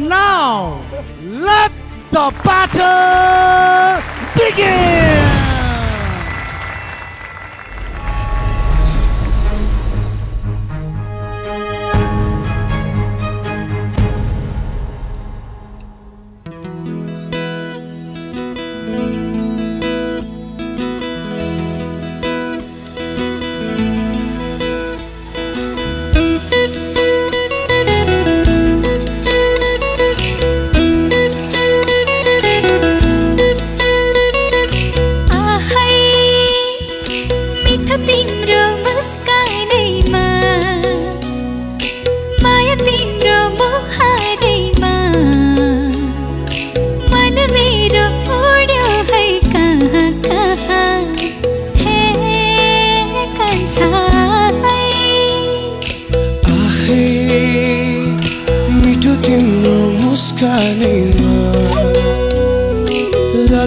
now, let the battle begin!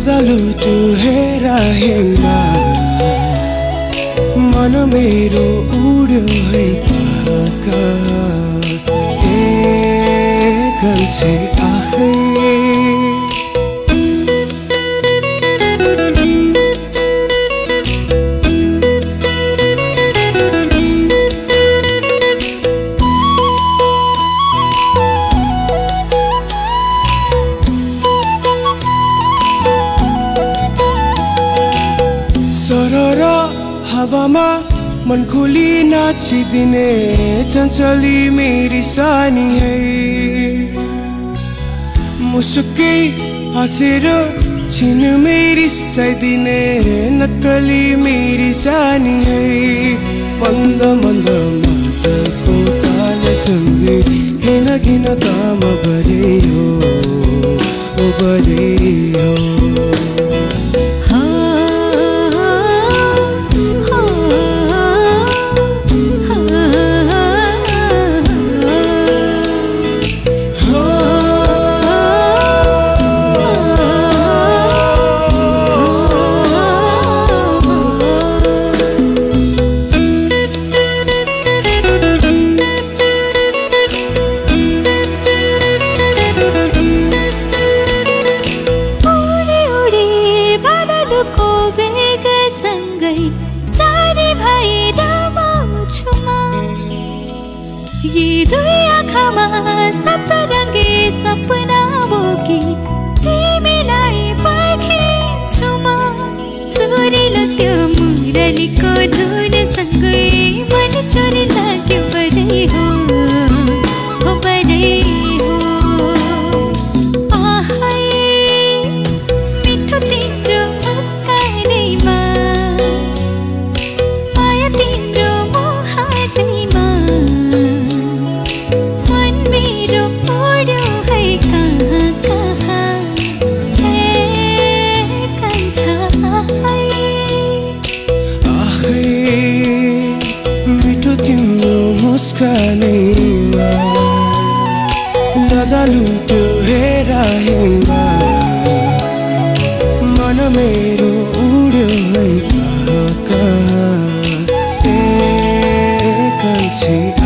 रजालु तू हेरा हेमा मन मेरो उड्यो है कहाँ कन्छे आहै हावामा मन खोली नाचिदिने चञ्चली मेरी सानी है मुसुक्कै हाँसेर छिन मेरी सैदिने नक्कली मेरी सानी है मन्द मन्द माटको तालसँगै किन किन काम गरे हो ओ गरे हो ये दुई आँखामा सप्तरङ्गे सपना बोकी तिमीलाई पर्खिन्छु म सुरिलो त्यो मुरलीको धुनसँगै मन चोरी लाग्यो बधै हो बधै हो आहै मिठो तिम्रो मुस्कानैमा माया तिम्रो मुहारैमा मुस्कानैमा रजालु त्यो हेरा हेमा मन मेरो उड्यो है कहाँ कन्छे